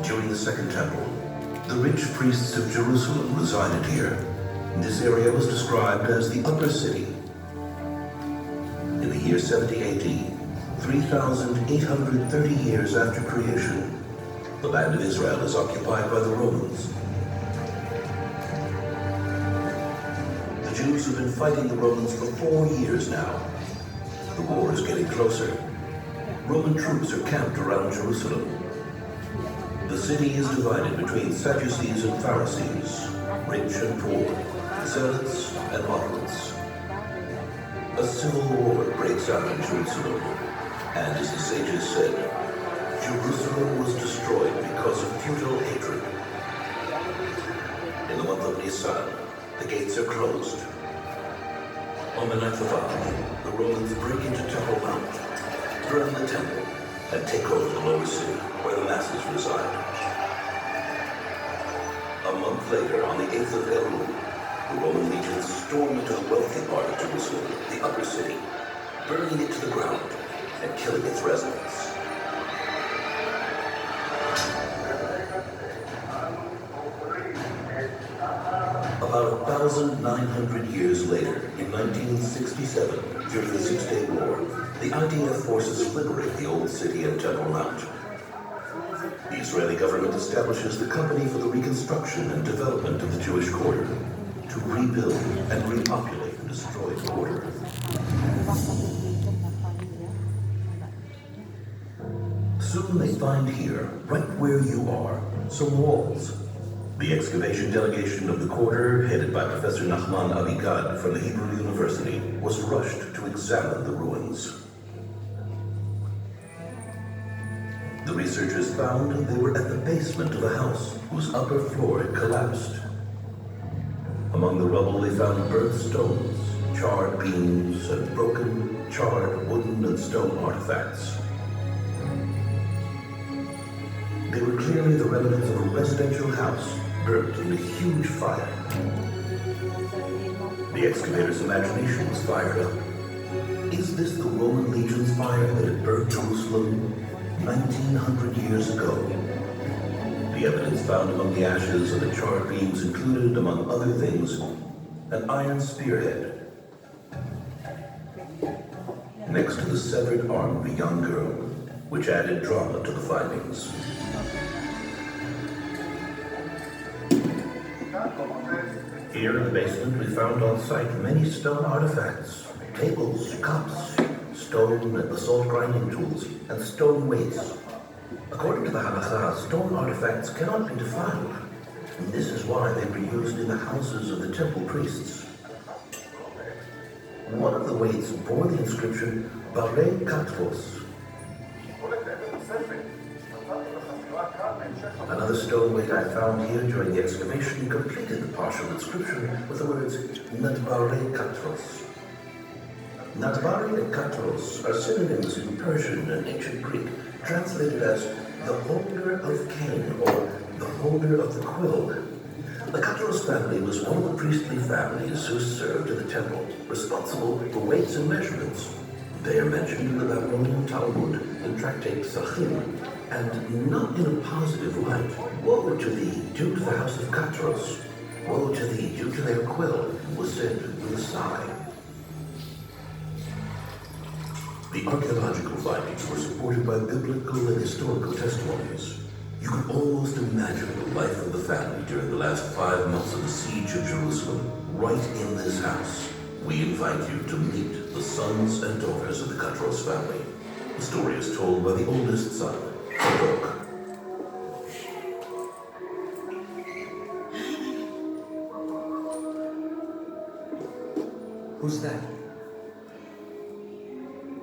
During the Second Temple, the rich priests of Jerusalem resided here. This area was described as the Upper City. In the year 70 AD, 3,830 years after creation, the land of Israel is occupied by the Romans. The Jews have been fighting the Romans for 4 years now. The war is getting closer. Roman troops are camped around Jerusalem. The city is divided between Sadducees and Pharisees, rich and poor, zealots and moderates. A civil war breaks out in Jerusalem, and as the sages said, Jerusalem was destroyed because of futile hatred. In the month of Nisan, the gates are closed. On the 9th of Av, the Romans break into Temple Mount, burn the temple, and take over the lower city, where the masses reside. A month later, on the 8th of Elul, the Roman legions storm into the wealthy part of Jerusalem, the upper city, burning it to the ground and killing its residents. About 1,900 years later, in 1967, during the Six-Day War, the IDF forces liberate the old city and Temple Mount. The Israeli government establishes the Company for the Reconstruction and Development of the Jewish Quarter to rebuild and repopulate the destroyed quarter. Soon they find here, right where you are, some walls. The excavation delegation of the quarter, headed by Professor Nachman Avigad from the Hebrew University, was rushed to examine the ruins. The researchers found they were at the basement of a house whose upper floor had collapsed. Among the rubble they found burnt stones, charred beams, and broken, charred wooden and stone artifacts. They were clearly the remnants of a residential house burnt in a huge fire. The excavator's imagination was fired up. Is this the Roman legion's fire that had burnt Jerusalem 1,900 years ago? The evidence found among the ashes of the charred beams included, among other things, an iron spearhead. Next to the severed arm of a young girl, which added drama to the findings. Here in the basement, we found on site many stone artifacts, tables, cups, stone and basalt grinding tools, and stone weights. According to the halakha, stone artifacts cannot be defiled, and this is why they were used in the houses of the temple priests. One of the weights bore the inscription Barei Katros. Another stone weight I found here during the excavation completed the partial inscription with the words Nadbarei Katros. Nadbari and Katros are synonyms in Persian and ancient Greek, translated as the holder of cane or the holder of the quill. The Katros family was one of the priestly families who served in the temple, responsible for weights and measurements. They are mentioned in the Babylonian Talmud in tractate Sachim, and not in a positive light. Woe to thee, due to the house of Katros. Woe to thee, due to their quill, was said with a sigh. The archaeological findings were supported by biblical and historical testimonies. You could almost imagine the life of the family during the last 5 months of the siege of Jerusalem, right in this house. We invite you to meet the sons and daughters of the Katros family. The story is told by the oldest son, Baruch. Who's that?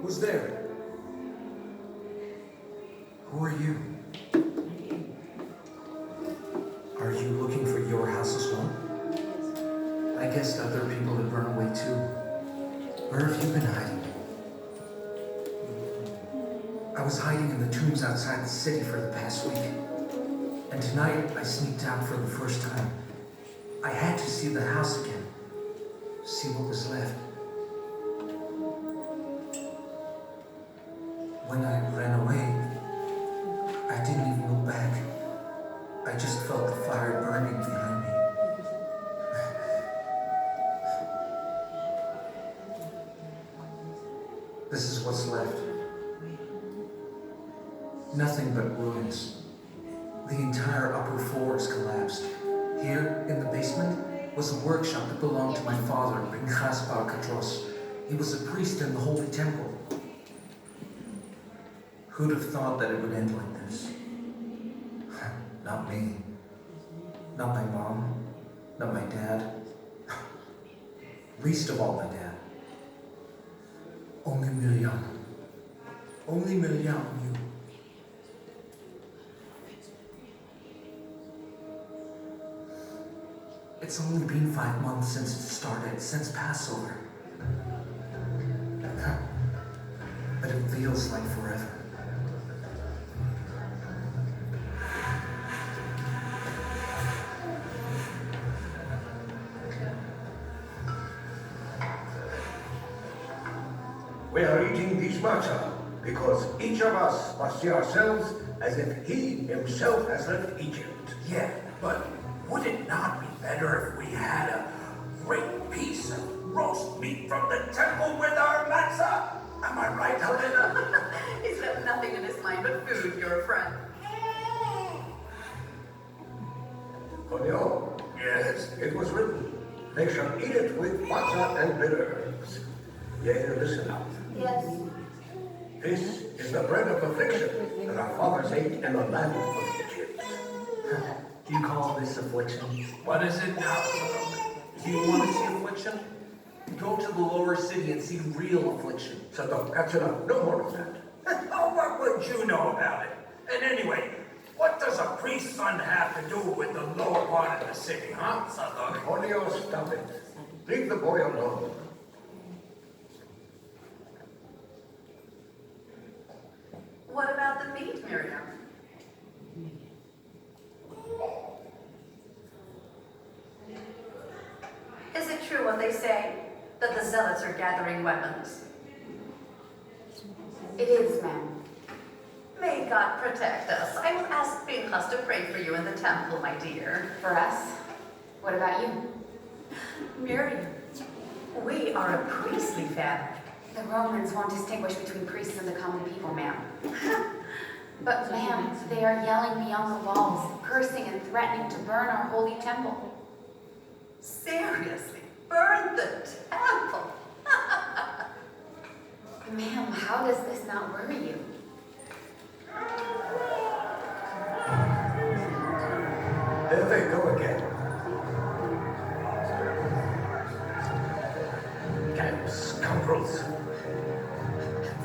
Who's there? Who are you? Are you looking for your house as well? I guess other people have run away too. Where have you been hiding? I was hiding in the tombs outside the city for the past week. And tonight I sneaked out for the first time. I had to see the house again. See what was left. When I ran away, I didn't even look back. This is what's left. Nothing but ruins. The entire upper floor is collapsed. Here, in the basement, was a workshop that belonged to my father, Pinchas Bar Katros. He was a priest in the Holy Temple. Who'd have thought that it would end like this? Not me. Not my mom. Not my dad. Least of all my dad. Only Miriam. Only Miriam knew. It's only been 5 months since it started, since Passover. But it feels like forever. We are eating this matzah because each of us must see ourselves as if he himself has left Egypt. Yeah, but would it not be better if we had a great piece of roast meat from the temple with our matzah? Am I right, Helena? He's left nothing in his mind but food, your friend. Konyo, Yes. it was written, they shall eat it with matzah and bitter herbs. Yea, listen up. Yes. This is the bread of affliction that our fathers ate in the land of Egypt. Do you call this affliction? What is it now? Do you want to see affliction? Go to the lower city and see real affliction. Sadok, that's enough. No more of that. Oh, what would you know about it? And anyway, what does a priest's son have to do with the lower part of the city, huh, Sadok? Konyo, stop it. Leave the boy alone. What about the meat, Miriam? Is it true what they say, that the zealots are gathering weapons? It is, ma'am. May God protect us. I will ask Pinchas to pray for you in the temple, my dear. For us? What about you? Miriam, we are a priestly family. The Romans won't distinguish between priests and the common people, ma'am. But, ma'am, they are yelling beyond the walls, cursing and threatening to burn our holy temple. Seriously, burn the temple. Ma'am, how does this not worry you? There they go again. Damn scoundrels.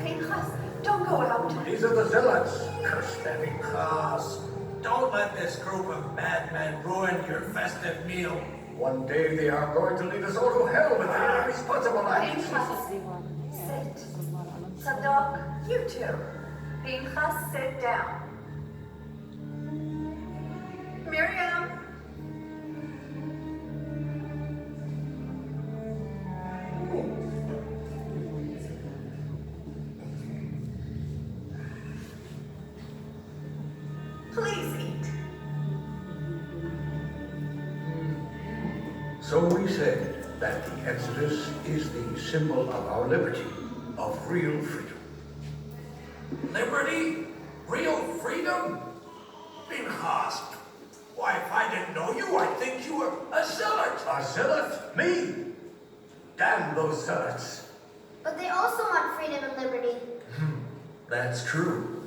Pinchas, don't go out. These are the zealots. Curse them. Pinchas, don't let this group of madmen ruin your festive meal. One day they are going to lead us all to hell with their irresponsible actions. Pinchas, sit. Sadok, you too. Pinchas, sit down. Miriam. Please eat. So we said that the Exodus is the symbol of our liberty, of real freedom. Liberty? Real freedom? Pinchas, why, if I didn't know you, I'd think you were a zealot. A zealot? Me? Damn those zealots. But they also want freedom and liberty. That's true.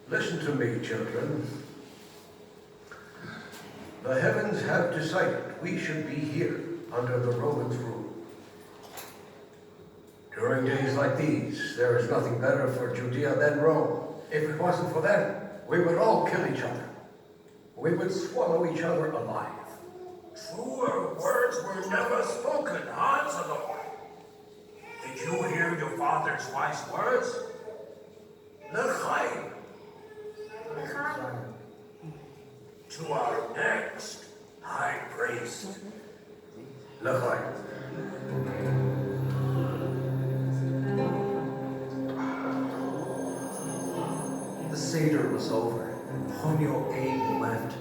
Listen to me, children. The heavens have decided we should be here under the Romans' rule. During days like these, there is nothing better for Judea than Rome. If it wasn't for them, we would all kill each other. We would swallow each other alive. Truer words were never spoken, huh, Zadok? Did you hear your father's wise words? L'chaim. To our next high priest. L'chaim. The Seder was over. Honyo ate and left.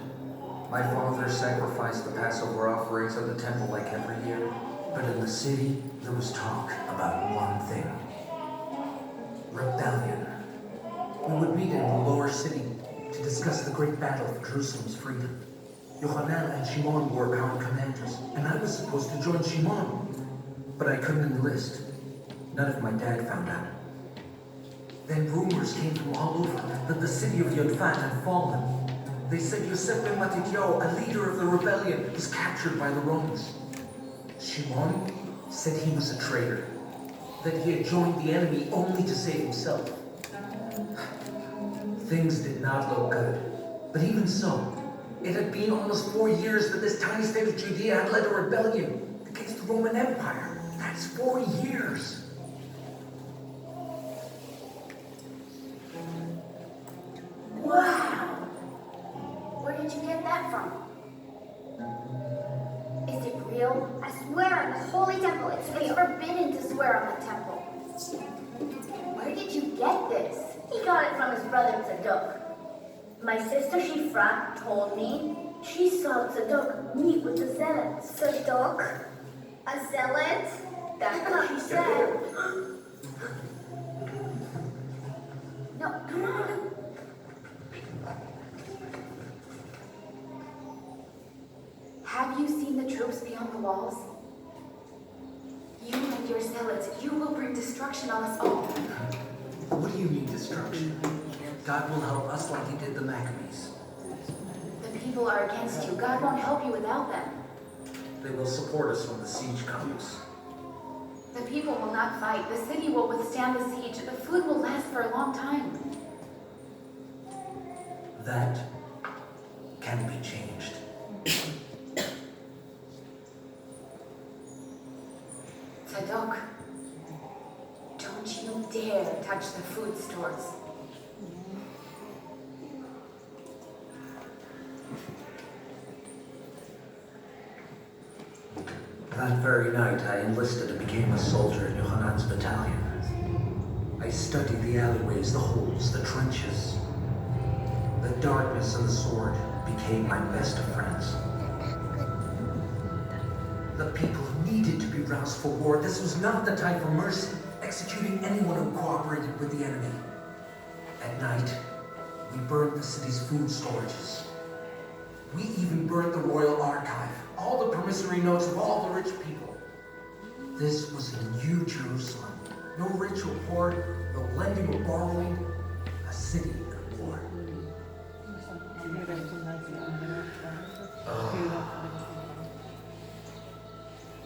My father sacrificed the Passover offerings at the temple like every year. But in the city, there was talk about one thing. rebellion. We would meet in the lower city to discuss the great battle for Jerusalem's freedom. Yohanan and Shimon were our commanders, and I was supposed to join Shimon. But I couldn't enlist. None of my dad found out. Then rumors came from all over that the city of Yodfat had fallen. They said Yosef ben Matityahu, a leader of the rebellion, was captured by the Romans. Shimon said he was a traitor, that he had joined the enemy only to save himself. Things did not look good, but even so, it had been almost 4 years that this tiny state of Judea had led a rebellion against the Roman Empire. That's 4 years. Wow! Where did you get that from? Is it real? I swear on the holy temple, it's It's real. forbidden to swear on the temple. Where did you get this? He got it from his brother Tzadok. My sister Shifra told me she saw Tzadok meet with the zealots. Tzadok? A zealot? That's what she said. No, come on. Have you seen the troops beyond the walls? You and your zealots, you will bring destruction on us all. What do you mean destruction? God will help us like he did the Maccabees. The people are against you. God won't help you without them. They will support us when the siege comes. The people will not fight. The city will withstand the siege. The food will last for a long time. That can be changed. Tzadok, don't you dare touch the food stores. That very night, I enlisted and became a soldier in Yohanan's battalion. I studied the alleyways, the holes, the trenches. The darkness and the sword became my best of friends. The people needed to be roused for war. This was not the time for mercy, executing anyone who cooperated with the enemy. At night, we burned the city's food storages. We even burned the royal archive, all the promissory notes of all the rich people. This was a new Jerusalem. No rich or poor, no lending or borrowing, a city at war.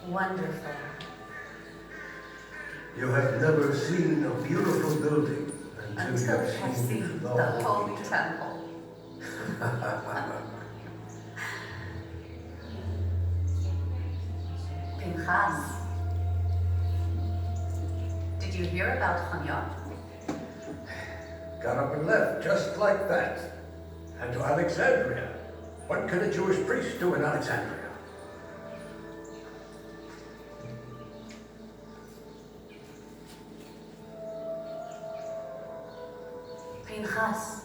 Wonderful. You have never seen a beautiful building until you Until I have see seen the Holy Temple. Pinchas, did you hear about Hanya? Got up and left just like that. And to Alexandria. What can a Jewish priest do in Alexandria? Pinchas,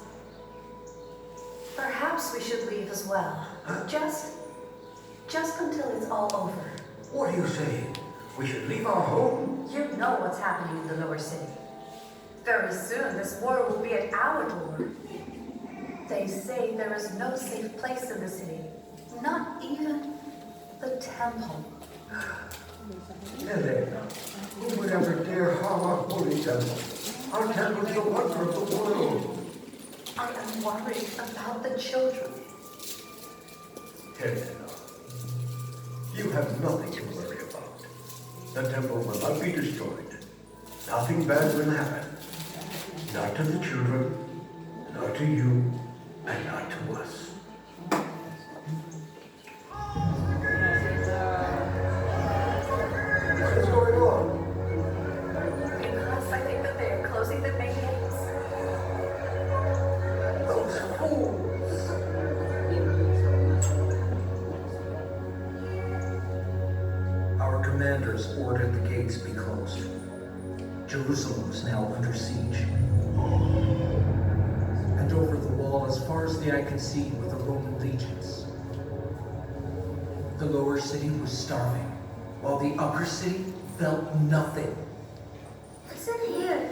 perhaps we should leave as well. Just until it's all over. What are you saying? We should leave our home? You know what's happening in the lower city. Very soon, this war will be at our door. They say there is no safe place in the city, not even the temple. Elena, who would ever dare harm our holy temple? Our temple is the wonder of the world. I am worried about the children. Helena, you have nothing to worry about. The temple will not be destroyed. Nothing bad will happen. Not to the children, not to you, and not to us. What is going on? Because I think that they are closing the main gates. Those fools! Our commanders ordered the gates be closed. Jerusalem was now under siege. And over the wall, as far as the eye could see, were the Roman legions. The lower city was starving, while the upper city felt nothing. What's in here?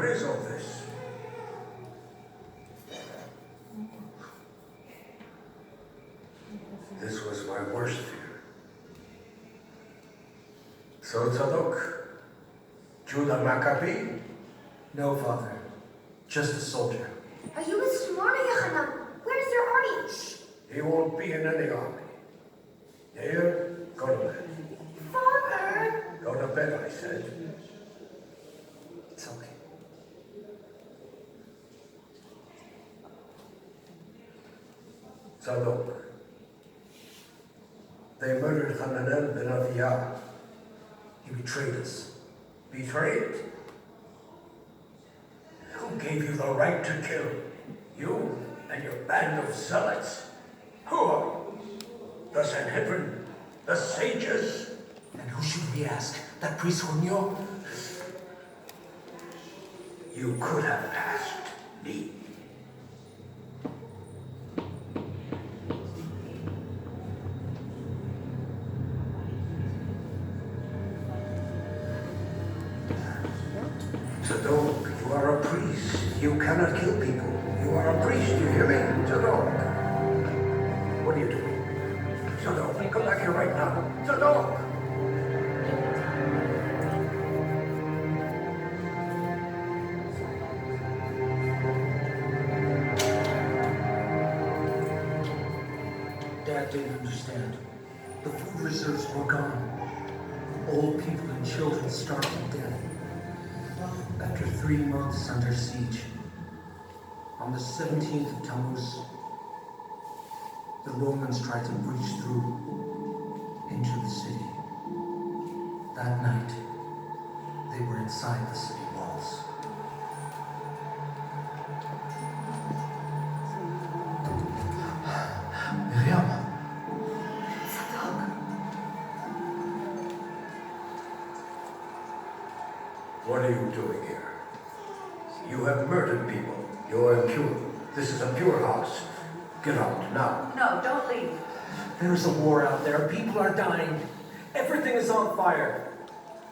What is all this? This was my worst fear. So Tzadok, Judah Maccabee? No, Father. Just a soldier. Are you listening to Mona Yochanan? Where's your army? Shh. He won't be in any army. Here, go to bed. Father! Go to bed, I said. It's okay. Tzadok. They murdered Hananel ben Aviyah. He betrayed us. Betrayed. Who gave you the right to kill? You and your band of zealots? Who are you? The Sanhedrin? The sages? And who should we ask? That priest Junio? You could have asked me. Tzadok, you are a priest. You cannot kill people. You are a priest, you hear me? Tzadok. What are you doing? Tzadok, come back here right now. Tzadok! Dad didn't understand. The food reserves were gone. Old people and children starved to death. After 3 months under siege, on the 17th of Tammuz, the Romans tried to breach through into the city. That night, they were inside the city walls. Miriam. What are you doing here? You have murdered people. You're impure. This is a pure house. Get out now. No, don't leave. There's a war out there. People are dying. Everything is on fire.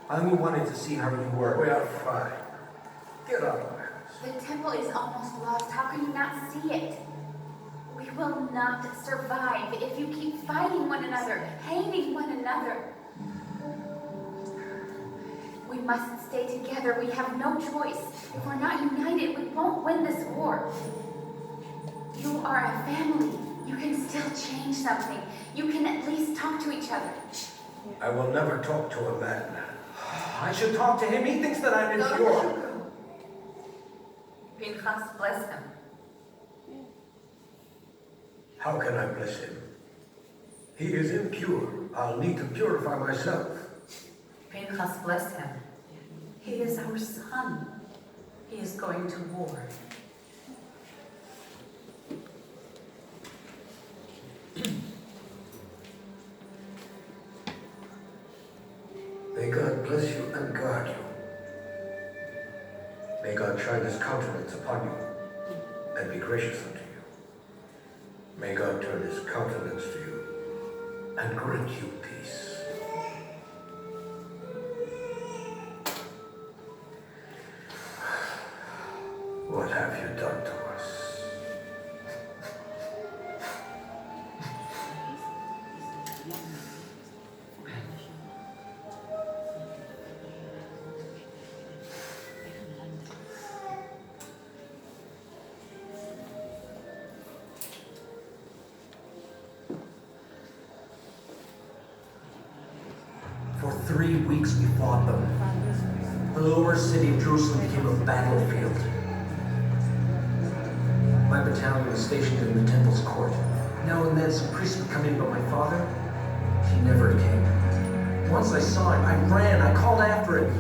I only wanted to see how you were. We are fine. Get out of my house. The temple is almost lost. How can you not see it? We will not survive if you keep fighting one another, hating one another. We must stay together. We have no choice. If we're not united, we won't win this war. You are a family. You can still change something. You can at least talk to each other. I will never talk to a madman. I should talk to him. He thinks that I'm Go to impure. Shukru. Pinchas, bless him. How can I bless him? He is impure. I'll need to purify myself. Pinchas, bless him. He is our son. He is going to war. May God bless you and guard you. May God shine his countenance upon you and be gracious unto you. May God turn his countenance to you and grant you peace. What have you done to us? For 3 weeks we fought them. The lower city of Jerusalem became a battlefield. My battalion was stationed in the temple's court. Now and then some priests would come in, but my father, he never came. Once I saw him, I ran, I called after him.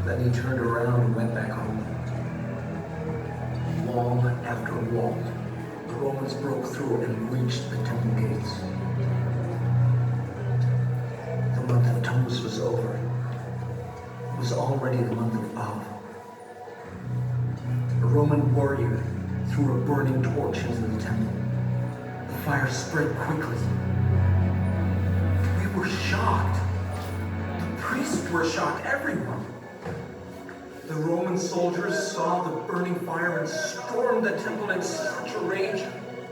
Then he turned around and went back home. Wall after wall, the Romans broke through and reached the temple gates. The month of Tammuz was over. It was already the month of Av. A Roman warrior threw a burning torch into the temple. The fire spread quickly. We were shocked. The priests were shocked, everyone. The Roman soldiers saw the burning fire and stormed the temple in such a rage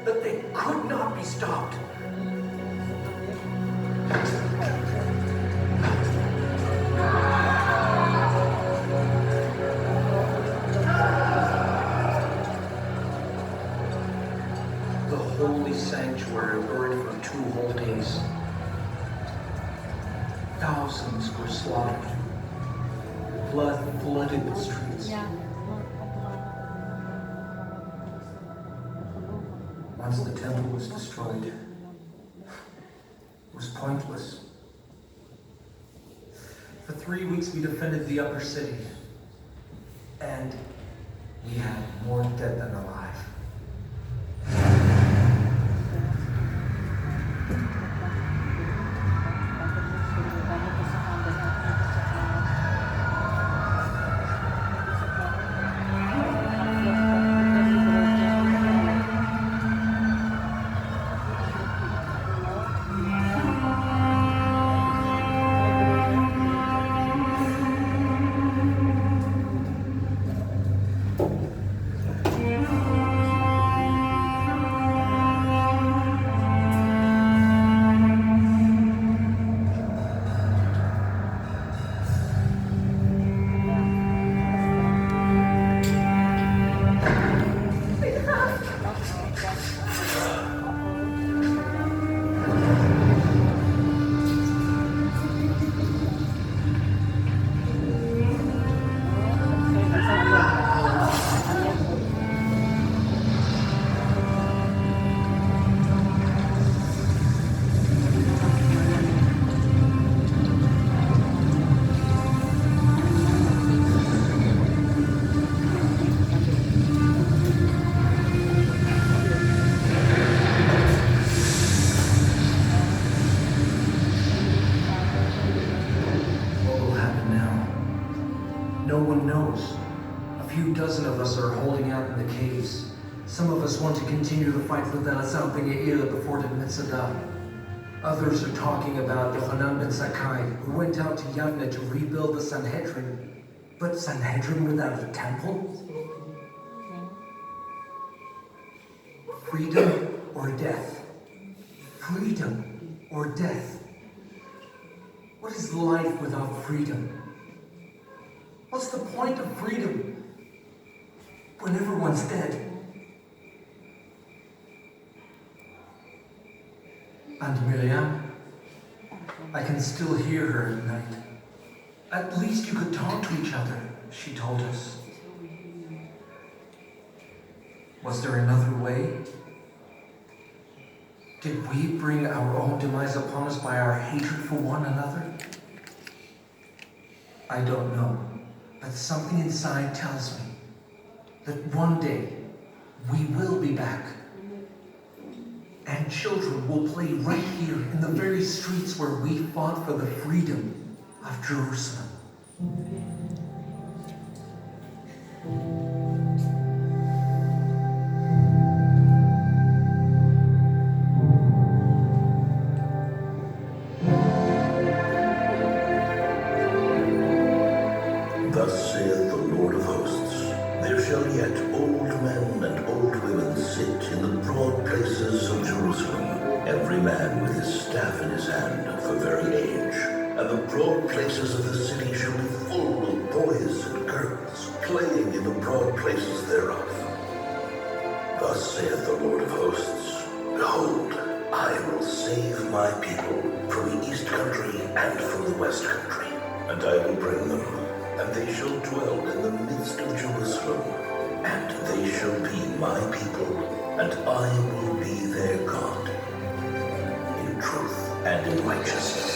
that they could not be stopped. The holy sanctuary burned for 2 whole days. Thousands were slaughtered. Blood flooded the streets. Once the temple was destroyed, it was pointless. For 3 weeks we defended the upper city, and we had more dead than alive. No one knows. A few dozen of us are holding out in the caves. Some of us want to continue the fight for the Lazampinga before the Metzada. Others are talking about Yohanan ben Zakkai, who went out to Yavne to rebuild the Sanhedrin. But Sanhedrin without a temple? Freedom or death? Freedom or death? What is life without freedom? What's the point of freedom when everyone's dead? And Miriam, I can still hear her at night. At least you could talk to each other, she told us. Was there another way? Did we bring our own demise upon us by our hatred for one another? I don't know. But something inside tells me that one day we will be back. And children will play right here in the very streets where we fought for the freedom of Jerusalem. Thus saith the Lord of hosts, there shall yet old men and old women sit in the broad places of Jerusalem, every man with his staff in his hand for very age. And the broad places of the city shall be full of boys and girls, playing in the broad places thereof. Thus saith the Lord of hosts, behold, I will save my people from the east country and from the west country, and I will bring them, and they shall dwell in the midst of Jerusalem, and they shall be my people, and I will be their God, in truth and in righteousness.